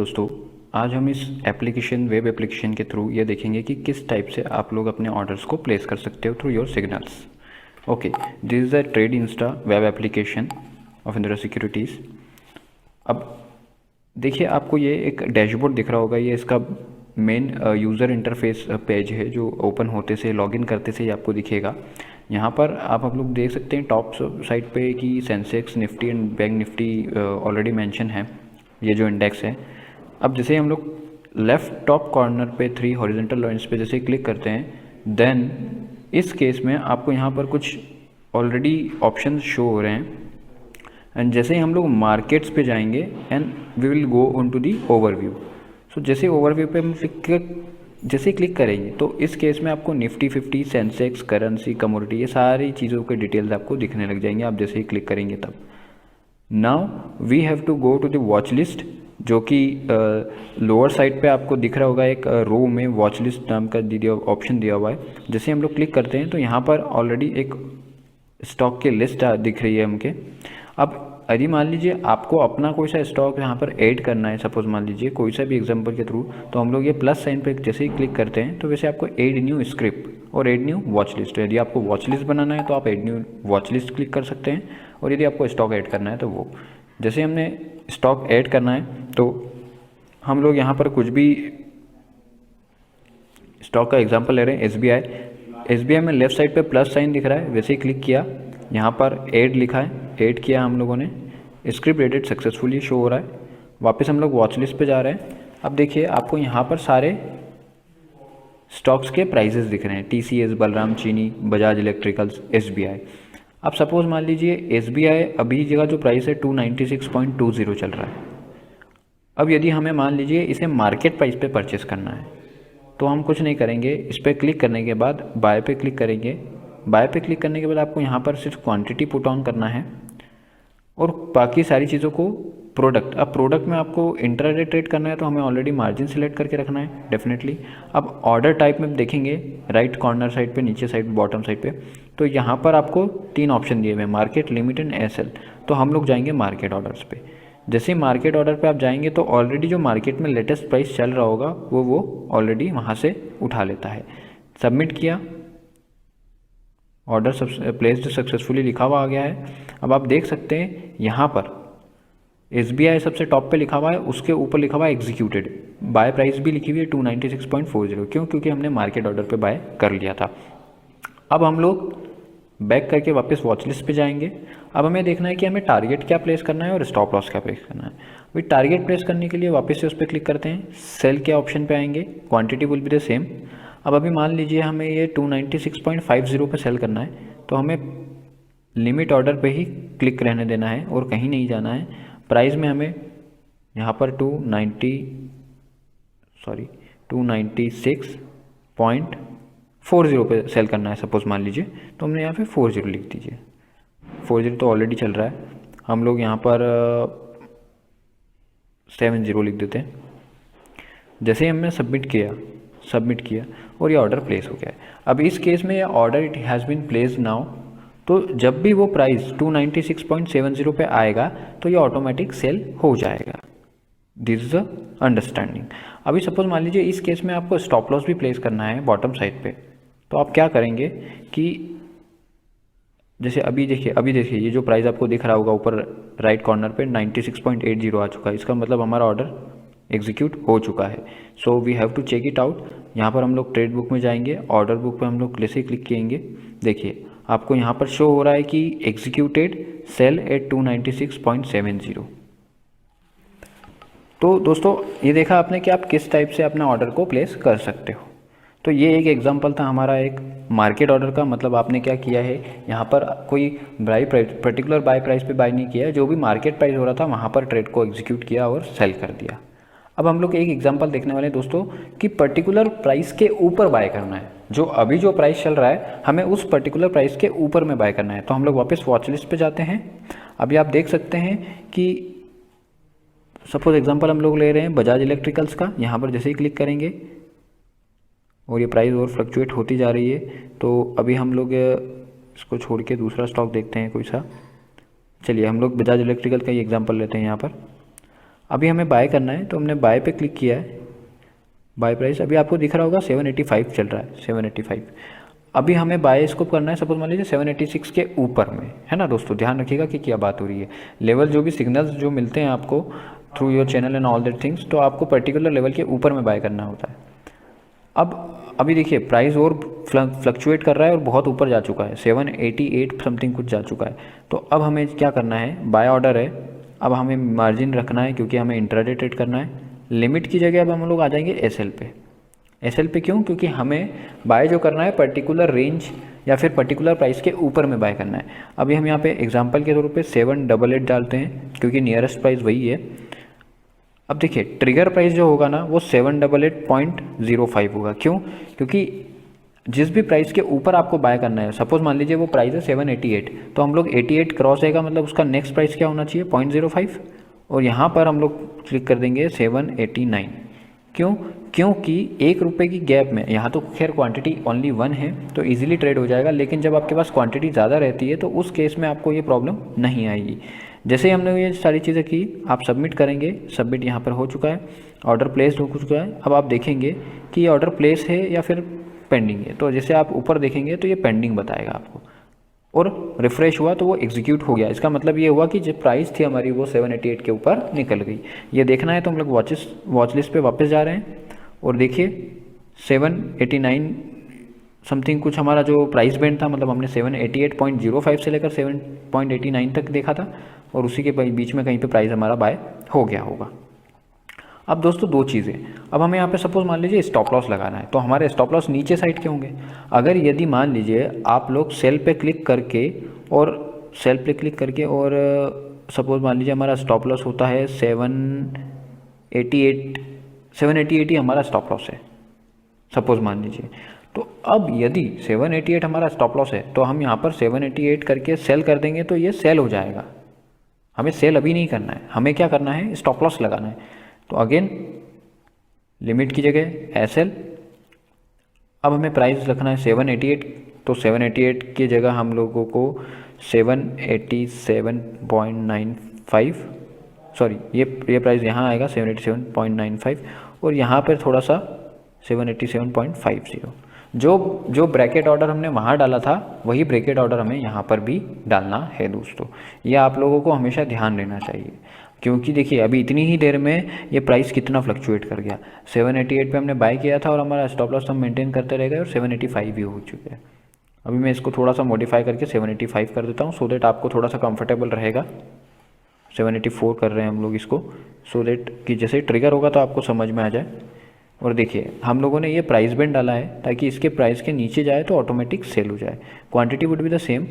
दोस्तों, आज हम इस वेब एप्लीकेशन के थ्रू ये देखेंगे कि किस टाइप से आप लोग अपने ऑर्डर्स को प्लेस कर सकते हो through your signals. Okay, this is the trade Insta web application of Indira securities. अब देखिए, आपको ये एक डैशबोर्ड दिख रहा होगा। ये इसका मेन यूज़र इंटरफेस पेज है जो ओपन होते से, लॉगिन करते से ही आपको दिखेगा। यहाँ पर आप लोग देख सकते हैं टॉप साइड पे कि Sensex, Nifty and bank Nifty already mention है, ये जो इंडेक्स है। अब जैसे हम लोग लेफ़्ट टॉप कॉर्नर पे 3 हॉरिजॉन्टल लाइंस पे जैसे क्लिक करते हैं, देन इस केस में आपको यहाँ पर कुछ ऑलरेडी ऑप्शन शो हो रहे हैं। एंड जैसे ही हम लोग मार्केट्स पे जाएंगे and we will go on to the overview. So जैसे ओवरव्यू पे हम जैसे ही क्लिक करेंगे तो इस केस में आपको निफ्टी 50, सेंसेक्स, करेंसी, कमोडिटी, ये सारी चीज़ों के डिटेल्स आपको दिखने लग जाएंगे आप जैसे ही क्लिक करेंगे तब। Now we have to go to the watch list, जो कि लोअर साइड पे आपको दिख रहा होगा। एक रो में वॉच लिस्ट नाम का ऑप्शन दिया हुआ है। जैसे हम लोग क्लिक करते हैं तो यहाँ पर ऑलरेडी एक स्टॉक की लिस्ट दिख रही है हमके। अब यदि मान लीजिए आपको अपना कोई सा स्टॉक यहाँ पर ऐड करना है, सपोज मान लीजिए कोई सा भी एग्जांपल के थ्रू, तो हम लोग ये प्लस साइन पे जैसे ही क्लिक करते हैं तो वैसे आपको ऐड न्यू स्क्रिप्ट और ऐड न्यू वॉच लिस्ट। यदि आपको वॉच लिस्ट बनाना है तो आप add new watch list click कर सकते हैं, और यदि आपको स्टॉक ऐड करना है तो वो। जैसे हमने स्टॉक ऐड करना है तो हम लोग यहाँ पर कुछ भी स्टॉक का एग्जांपल ले रहे हैं। एसबीआई में लेफ्ट साइड पे प्लस साइन दिख रहा है, वैसे ही क्लिक किया, यहाँ पर ऐड लिखा है, ऐड किया हम लोगों ने, स्क्रिप्ट एडिट सक्सेसफुली शो हो रहा है। वापस हम लोग वॉच लिस्ट पे जा रहे हैं। अब देखिए आपको यहाँ पर सारे स्टॉक्स के प्राइजेस दिख रहे हैं, टीसीएस, बलराम चीनी, बजाज इलेक्ट्रिकल्स, एसबीआई। अब सपोज मान लीजिए एसबीआई अभी जगह जो प्राइस है 296.20 चल रहा है। अब यदि हमें मान लीजिए इसे मार्केट प्राइस पे परचेस करना है तो हम कुछ नहीं करेंगे, इस पर क्लिक करने के बाद बाय पे क्लिक करेंगे। बाय पे क्लिक करने के बाद आपको यहाँ पर सिर्फ क्वांटिटी पुट ऑन करना है और बाकी सारी चीज़ों को प्रोडक्ट। अब प्रोडक्ट में आपको इंट्राडे ट्रेड करना है तो हमें ऑलरेडी मार्जिन सिलेक्ट करके रखना है डेफिनेटली। अब ऑर्डर टाइप में देखेंगे राइट कॉर्नर साइड पे, नीचे साइड, बॉटम साइड पे, तो यहाँ पर आपको 3 ऑप्शन दिए हुए हैं, मार्केट, लिमिट एंड एसएल। तो हम लोग जाएंगे मार्केट ऑर्डर्स पे। जैसे मार्केट ऑर्डर पे आप जाएंगे तो ऑलरेडी जो मार्केट में लेटेस्ट प्राइस चल रहा होगा वो ऑलरेडी वहाँ से उठा लेता है। सबमिट किया, ऑर्डर प्लेस्ड सक्सेसफुली लिखा हुआ आ गया है। अब आप देख सकते हैं यहाँ पर एसबीआई सबसे टॉप पे लिखा हुआ है, उसके ऊपर लिखा हुआ है एग्जीक्यूटेड। बाय प्राइस भी लिखी हुई है 296.40। क्यों? क्योंकि हमने मार्केट ऑर्डर पे बाय कर लिया था। अब हम लोग बैक करके वापस वॉच लिस्ट पे जाएंगे। अब हमें देखना है कि हमें टारगेट क्या प्लेस करना है और स्टॉप लॉस क्या प्लेस करना है। वही टारगेट प्लेस करने के लिए वापस से उस पर क्लिक करते हैं, सेल के ऑप्शन पे आएंगे, quantity will be the same. अब अभी मान लीजिए हमें ये 296.50 पे सेल करना है तो हमें लिमिट ऑर्डर पे ही क्लिक रहने देना है और कहीं नहीं जाना है। प्राइस में हमें यहाँ पर 296.40 पे सेल करना है, सपोज मान लीजिए। तो हमने यहाँ पे 40 लिख दीजिए। 40 तो ऑलरेडी चल रहा है, हम लोग यहाँ पर 70 लिख देते हैं। जैसे ही हमने सबमिट किया और ये ऑर्डर प्लेस हो गया है। अब इस केस में ये order it has been placed now, तो जब भी वो प्राइस 296.70 पे आएगा तो ये ऑटोमेटिक सेल हो जाएगा। This is the understanding. अभी सपोज मान लीजिए इस केस में आपको स्टॉप लॉस भी प्लेस करना है बॉटम साइड पे, तो आप क्या करेंगे कि जैसे अभी देखिए ये जो प्राइस आपको दिख रहा होगा ऊपर राइट कॉर्नर पे 96.80 आ चुका है। इसका मतलब हमारा ऑर्डर एग्जीक्यूट हो चुका है। So we have to check it out. यहाँ पर हम लोग ट्रेड बुक में जाएंगे, ऑर्डर बुक पे हम लोग जैसे ही क्लिक करेंगे, देखिए आपको यहाँ पर शो हो रहा है कि एग्जीक्यूटेड सेल एट 296.70। तो दोस्तों ये देखा आपने कि आप किस टाइप से अपना ऑर्डर को प्लेस कर सकते हो। तो ये एक एग्जांपल था हमारा एक मार्केट ऑर्डर का। मतलब आपने क्या किया है, यहाँ पर कोई पर्टिकुलर बाय प्राइस पे बाय नहीं किया है, जो भी मार्केट प्राइस हो रहा था वहाँ पर ट्रेड को एग्जीक्यूट किया और सेल कर दिया। अब हम लोग एक एग्जांपल देखने वाले हैं दोस्तों कि पर्टिकुलर प्राइस के ऊपर बाय करना है। जो अभी जो प्राइस चल रहा है हमें उस पर्टिकुलर प्राइस के ऊपर में बाय करना है। तो हम लोग वापस वॉच लिस्ट पे जाते हैं। अभी आप देख सकते हैं कि सपोज एग्जांपल हम लोग ले रहे हैं बजाज इलेक्ट्रिकल्स का। यहाँ पर जैसे ही क्लिक करेंगे और ये प्राइस और फ्लक्चुएट होती जा रही है, तो अभी हम लोग इसको छोड़ के दूसरा स्टॉक देखते हैं कोई सा। चलिए हम लोग बजाज इलेक्ट्रिकल का ही एग्जांपल लेते हैं यहाँ पर। अभी हमें बाय करना है, तो हमने बाय पे क्लिक किया है। बाय प्राइस अभी आपको दिख रहा होगा 785 चल रहा है, 785। अभी हमें बाय इसको करना है, सपोज मान लीजिए 786 के ऊपर में, है ना दोस्तों। ध्यान रखिएगा कि क्या बात हो रही है। लेवल जो भी सिग्नल्स जो मिलते हैं आपको through your channel and all that things, तो आपको पर्टिकुलर लेवल के ऊपर में बाय करना होता है। अब अभी देखिए प्राइस और फ्लक्चुएट कर रहा है और बहुत ऊपर जा चुका है, 788 समथिंग कुछ जा चुका है। तो अब हमें क्या करना है, बाय ऑर्डर है, अब हमें मार्जिन रखना है क्योंकि हमें इंट्राडे ट्रेड करना है। लिमिट की जगह अब हम लोग आ जाएंगे एसएल पे। एसएल पे क्यों? क्योंकि हमें बाय जो करना है पर्टिकुलर रेंज या फिर पर्टिकुलर प्राइस के ऊपर में बाय करना है। अभी हम यहाँ पे एग्जांपल के तौर पे 788 डालते हैं क्योंकि नियरेस्ट प्राइस वही है। अब देखिए ट्रिगर प्राइस जो होगा ना वो 788.05 होगा। क्यों? क्योंकि जिस भी प्राइस के ऊपर आपको बाय करना है, सपोज मान लीजिए वो प्राइस है 788, तो हम लोग 88 क्रॉस आएगा, मतलब उसका नेक्स्ट प्राइस क्या होना चाहिए, 0.05। और यहाँ पर हम लोग क्लिक कर देंगे 789। क्यों? क्योंकि 1 रुपये की गैप में, यहाँ तो खैर क्वांटिटी ओनली 1 है तो इजीली ट्रेड हो जाएगा, लेकिन जब आपके पास क्वांटिटी ज़्यादा रहती है तो उस केस में आपको ये प्रॉब्लम नहीं आएगी। जैसे ही हमने ये सारी चीज़ें की, आप सबमिट करेंगे, सबमिट यहाँ पर हो चुका है, ऑर्डर प्लेस हो चुका है। अब आप देखेंगे कि ये ऑर्डर प्लेस है या फिर पेंडिंग है। तो जैसे आप ऊपर देखेंगे तो ये पेंडिंग बताएगा आपको, और रिफ़्रेश हुआ तो वो एग्जीक्यूट हो गया। इसका मतलब ये हुआ कि जो प्राइस थी हमारी वो 788 के ऊपर निकल गई। ये देखना है तो हम लोग वॉच लिस्ट पे वापस जा रहे हैं और देखिए 789 समथिंग कुछ हमारा जो प्राइस बैंड था, मतलब हमने 788.05 से लेकर 7.89 तक देखा था, और उसी के बीच में कहीं पे प्राइस हमारा बाय हो गया होगा। अब दोस्तों दो चीज़ें, अब हमें यहाँ पे सपोज मान लीजिए स्टॉप लॉस लगाना है, तो हमारे स्टॉप लॉस नीचे साइड के होंगे। अगर यदि मान लीजिए आप लोग सेल पे क्लिक करके और सपोज मान लीजिए हमारा स्टॉप लॉस होता है 788 ही हमारा स्टॉप लॉस है, सपोज मान लीजिए। तो अब यदि 788 हमारा स्टॉप लॉस है तो हम यहाँ पर 788 करके सेल कर देंगे तो ये सेल हो जाएगा। हमें सेल अभी नहीं करना है, हमें क्या करना है, स्टॉप लॉस लगाना है। तो अगेन लिमिट की जगह एसएल। अब हमें प्राइस रखना है 788, तो 788 की जगह हम लोगों को 787.95, सॉरी ये प्राइस यहाँ आएगा 787.95, और यहाँ पर थोड़ा सा 787.50। जो ब्रैकेट ऑर्डर हमने वहाँ डाला था वही ब्रैकेट ऑर्डर हमें यहाँ पर भी डालना है दोस्तों। ये आप लोगों को हमेशा ध्यान देना चाहिए, क्योंकि देखिए अभी इतनी ही देर में ये प्राइस कितना फ्लक्चुएट कर गया। 788 पे हमने बाय किया था और हमारा स्टॉप लॉस हम मेंटेन करते रह गए और 785 भी हो चुके हैं। अभी मैं इसको थोड़ा सा मॉडिफाई करके 785 कर देता हूँ, सो दैट आपको थोड़ा सा कंफर्टेबल रहेगा। 784 कर रहे हैं हम लोग इसको, सो दैट कि जैसे ट्रिगर होगा तो आपको समझ में आ जाए। और देखिए हम लोगों ने ये प्राइस बैंड डाला है ताकि इसके प्राइस के नीचे जाए तो ऑटोमेटिक सेल हो जाए। Quantity would be the same,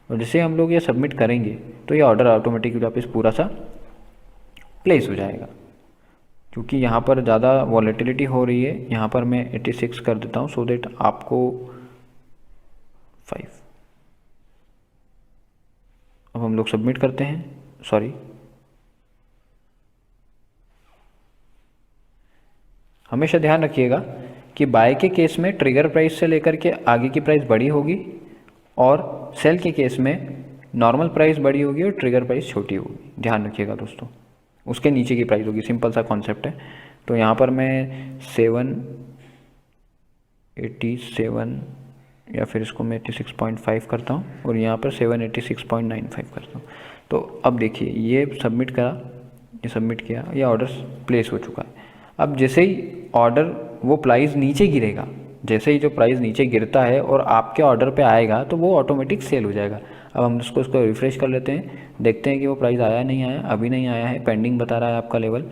और जैसे हम लोग ये सबमिट करेंगे तो ये ऑर्डर ऑटोमेटिकली वापस पूरा सा प्लेस हो जाएगा। क्योंकि यहाँ पर ज़्यादा वॉलेटिलिटी हो रही है, यहाँ पर मैं 86 कर देता हूँ, सो दैट आपको 5। अब हम लोग सबमिट करते हैं, सॉरी हमेशा ध्यान रखिएगा कि बाय के केस में ट्रिगर प्राइस से लेकर के आगे की प्राइस बड़ी होगी, और सेल के केस में नॉर्मल प्राइस बड़ी होगी और ट्रिगर प्राइस छोटी होगी। ध्यान रखिएगा दोस्तों, उसके नीचे की प्राइस होगी। सिंपल सा कॉन्सेप्ट है। तो यहाँ पर मैं 787 या फिर इसको मैं 86.5 करता हूँ और यहाँ पर 786.95 करता हूँ। तो अब देखिए ये सबमिट करा, ये सबमिट किया, ये ऑर्डर प्लेस हो चुका है। अब जैसे ही ऑर्डर वो प्राइस नीचे गिरेगा, जैसे ही जो प्राइस नीचे गिरता है और आपके ऑर्डर पे आएगा तो वो ऑटोमेटिक सेल हो जाएगा। अब हम इसको रिफ़्रेश कर लेते हैं, देखते हैं कि वो प्राइस आया नहीं आया। अभी नहीं आया है, पेंडिंग बता रहा है आपका लेवल।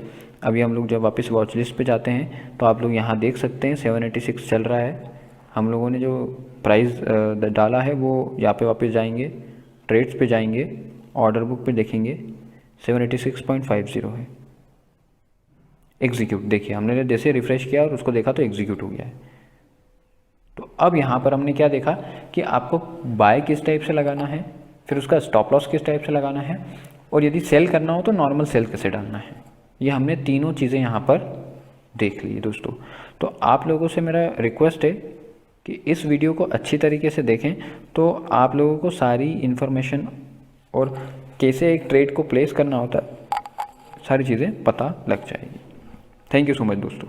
अभी हम लोग जब वापस वॉच लिस्ट पे जाते हैं तो आप लोग यहाँ देख सकते हैं 786 चल रहा है। हम लोगों ने जो प्राइस डाला है वो यहाँ पे वापस जाएंगे, ट्रेड्स पे जाएंगे, ऑर्डर बुक पे देखेंगे 786.50 है। एग्जीक्यूट, देखिए हमने जैसे रिफ़्रेश किया और उसको देखा तो एग्जीक्यूट हो गया है। तो अब यहाँ पर हमने क्या देखा कि आपको बाय किस टाइप से लगाना है, फिर उसका स्टॉप लॉस किस टाइप से लगाना है, और यदि सेल करना हो तो नॉर्मल सेल कैसे डालना है। ये हमने तीनों चीज़ें यहाँ पर देख ली दोस्तों। तो आप लोगों से मेरा रिक्वेस्ट है कि इस वीडियो को अच्छी तरीके से देखें, तो आप लोगों को सारी इन्फॉर्मेशन और कैसे एक ट्रेड को प्लेस करना होता है, सारी चीज़ें पता लग जाएगी। थैंक यू सो मच दोस्तों।